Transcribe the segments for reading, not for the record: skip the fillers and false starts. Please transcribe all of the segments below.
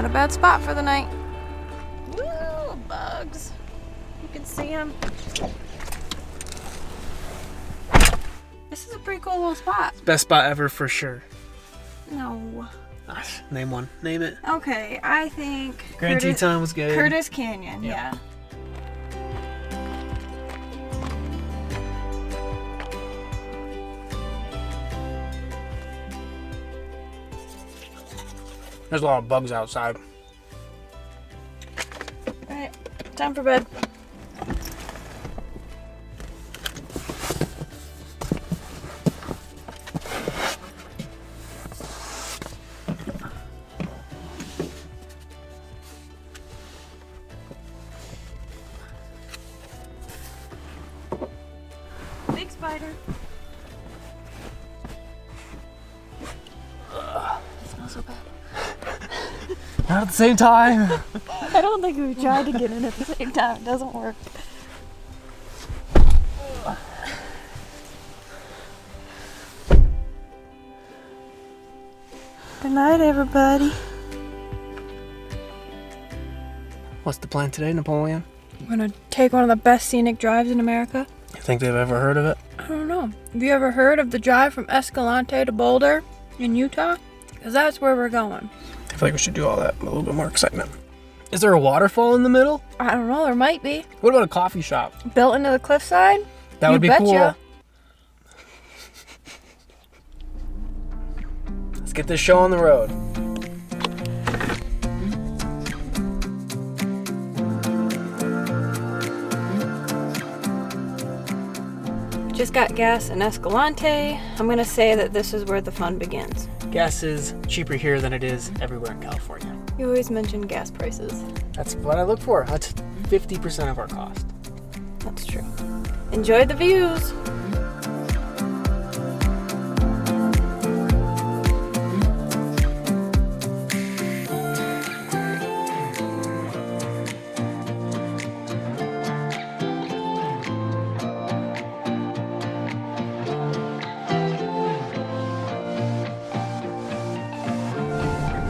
Not a bad spot for the night. Woo, bugs. You can see them. This is a pretty cool little spot. Best spot ever for sure. No. Name one. Name it. Okay, I think Grand Teton was good. Curtis Canyon, yeah. There's a lot of bugs outside. Alright, time for bed. Big spider. It smells so bad. Not at the same time. I don't think we tried to get in at the same time. It doesn't work. Good night, everybody. What's the plan today, Napoleon? We're gonna take one of the best scenic drives in America. You think they've ever heard of it? I don't know. Have you ever heard of the drive from Escalante to Boulder in Utah? Because that's where we're going. I feel like we should do all that with a little bit more excitement. Is there a waterfall in the middle? I don't know. There might be. What about a coffee shop? Built into the cliffside? That would be cool. Let's get this show on the road. Just got gas in Escalante. I'm gonna say that this is where the fun begins. Gas is cheaper here than it is everywhere in California. You always mention gas prices. That's what I look for. That's 50% of our cost. That's true. Enjoy the views.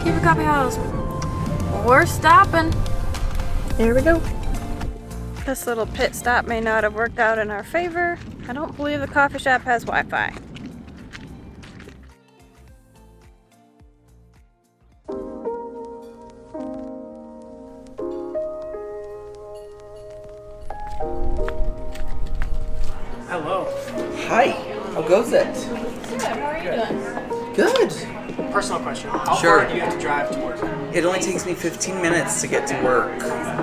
Kiva Koffeehouse. We're stopping. There we go. This little pit stop may not have worked out in our favor. I don't believe the coffee shop has Wi-Fi. Hello. Hi, how goes it? Good, how are you doing? Good. Personal question. How Sure. far do you have to drive to work? It only takes me 15 minutes to get to work.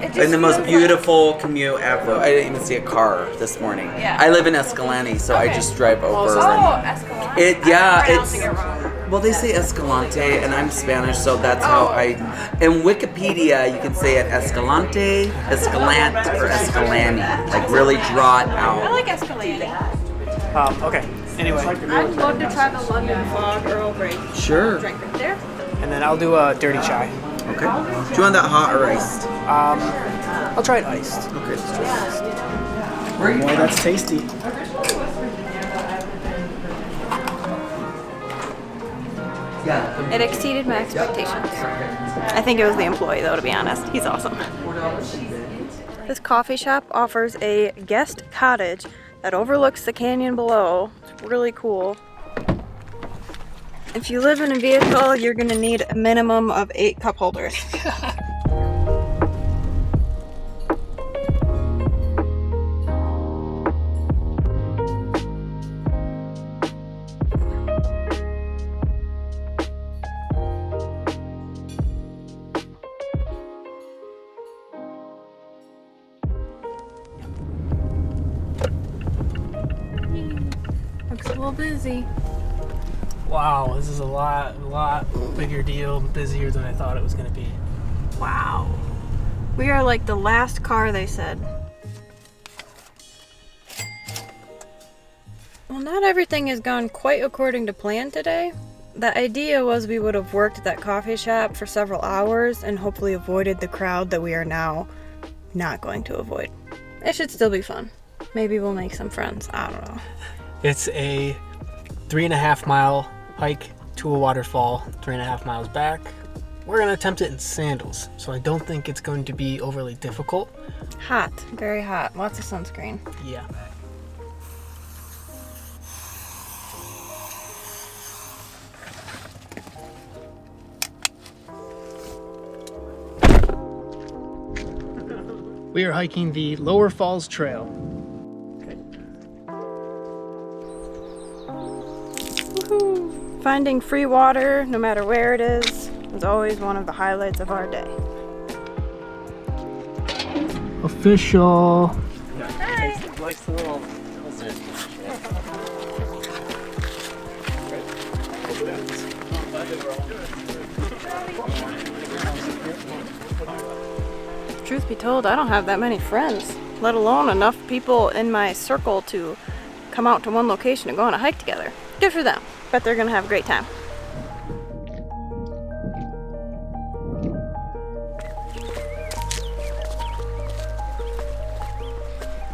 It just And the most feels beautiful commute ever. I didn't even see a car this morning. Yeah. I live in Escalante, so I Okay. just drive over. Oh, Escalante. It, yeah, I'm it's, pronouncing it wrong. well, they say Escalante, and I'm Spanish, so that's how I, in Wikipedia, you can say it Escalante, Escalante, or Escalante. Like, really draw it I out. like Escalante. Okay. Anyway, I'd love to try the London Fog Earl Grey Sure. drink right there. and then I'll do a dirty chai. Okay. Do you want that hot or iced? I'll try it iced. Okay, let's try iced. Boy, that's tasty. Yeah. It exceeded my expectations. I think it was the employee though, to be honest. He's awesome. This coffee shop offers a guest cottage that overlooks the canyon below. It's really cool. If you live in a vehicle, you're gonna need a minimum of 8 cup holders. Looks a little busy. Wow, this is a lot bigger deal, busier than I thought it was going to be. Wow. We are like the last car, they said. Well, not everything has gone quite according to plan today. The idea was we would have worked at that coffee shop for several hours and hopefully avoided the crowd that we are now not going to avoid. It should still be fun. Maybe we'll make some friends. I don't know. It's a 3.5 mile hike to a waterfall, 3.5 miles back. We're gonna attempt it in sandals, so I don't think it's going to be overly difficult. Hot, very hot. Lots of sunscreen. Yeah. We are hiking the Lower Falls Trail. Woohoo! Finding free water, no matter where it is always one of the highlights of our day. Official. Hi. Truth be told, I don't have that many friends, let alone enough people in my circle to come out to one location and go on a hike together. Good for them. Bet they're gonna have a great time.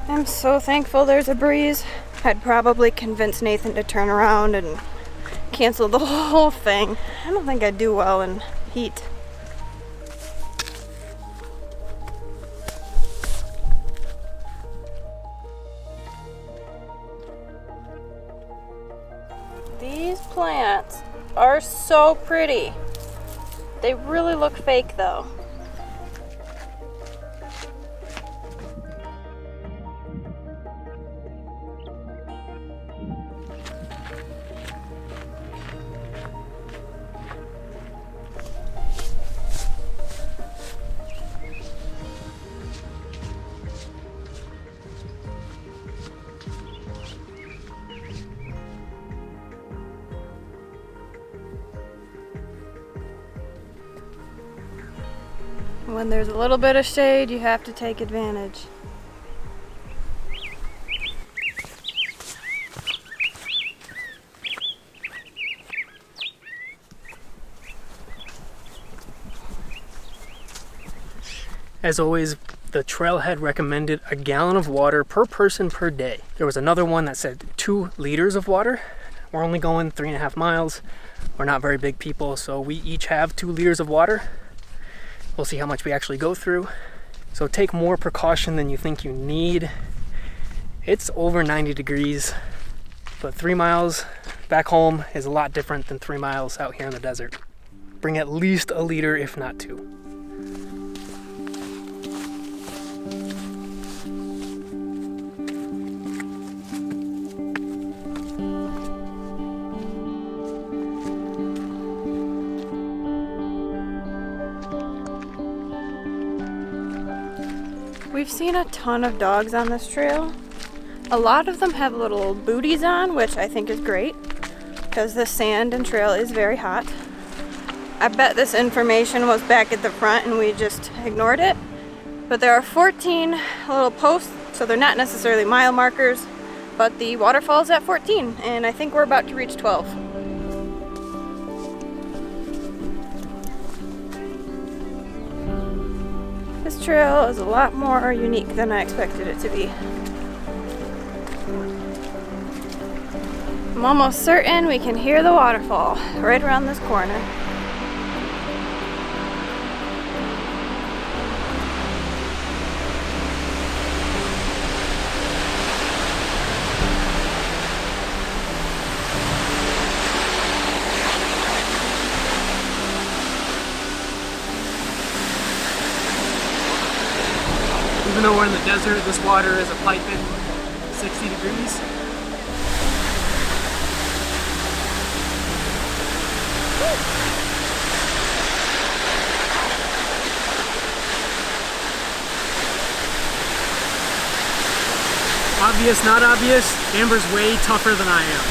I'm so thankful there's a breeze. I'd probably convince Nathan to turn around and cancel the whole thing. I don't think I'd do well in heat. These plants are so pretty. They really look fake though. When there's a little bit of shade, you have to take advantage. As always, the trailhead recommended a gallon of water per person per day. There was another one that said 2 liters of water. We're only going 3.5 miles. We're not very big people, so we each have 2 liters of water. We'll see how much we actually go through. So take more precaution than you think you need. It's over 90 degrees, but 3 miles back home is a lot different than 3 miles out here in the desert. Bring at least a liter, if not 2. We've seen a ton of dogs on this trail. A lot of them have little booties on, which I think is great because the sand and trail is very hot. I bet this information was back at the front and we just ignored it. But there are 14 little posts, so they're not necessarily mile markers, but the waterfall's at 14 and I think we're about to reach 12. This trail is a lot more unique than I expected it to be. I'm almost certain we can hear the waterfall right around this corner. Even though we're in the desert, this water is a piping 60 degrees. Obvious, not obvious, Amber's way tougher than I am.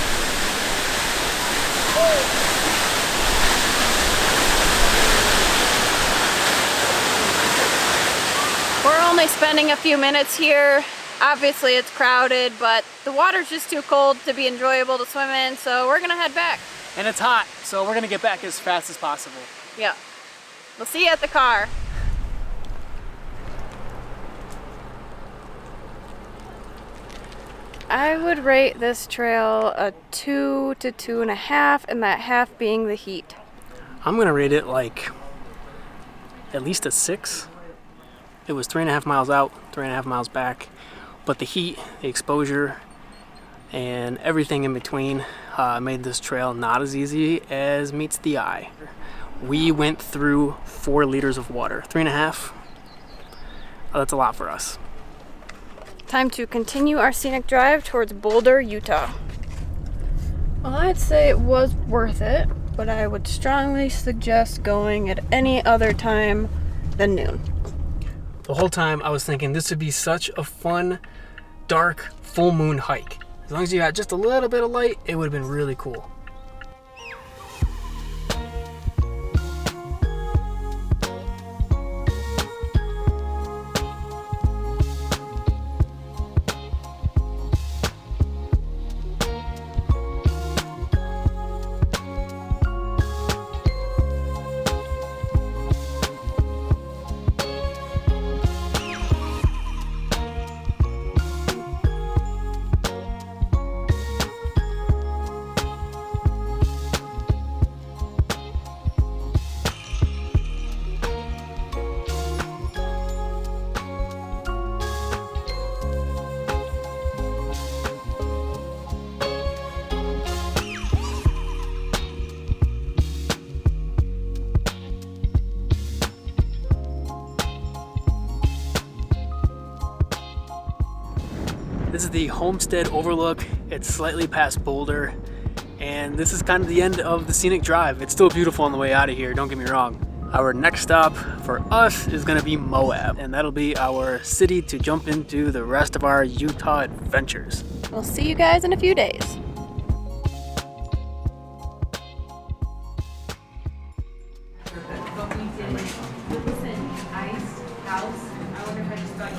We're only spending a few minutes here. Obviously it's crowded, but the water's just too cold to be enjoyable to swim in, so we're gonna head back. And it's hot, so we're gonna get back as fast as possible. Yeah. We'll see you at the car. I would rate this trail a 2 to 2.5, and that half being the heat. I'm gonna rate it like at least a 6. It was 3.5 miles out, 3.5 miles back, but the heat, the exposure, and everything in between made this trail not as easy as meets the eye. We went through 4 liters of water. 3.5, that's a lot for us. Time to continue our scenic drive towards Boulder, Utah. Well, I'd say it was worth it, but I would strongly suggest going at any other time than noon. The whole time I was thinking this would be such a fun, dark, full moon hike. As long as you got just a little bit of light, it would have been really cool. This is the Homestead Overlook. It's slightly past Boulder, and this is kind of the end of the scenic drive. It's still beautiful on the way out of here, don't get me wrong. Our next stop for us is gonna be Moab, and that'll be our city to jump into the rest of our Utah adventures. We'll see you guys in a few days. But we did listen, iced house. I wonder if I just got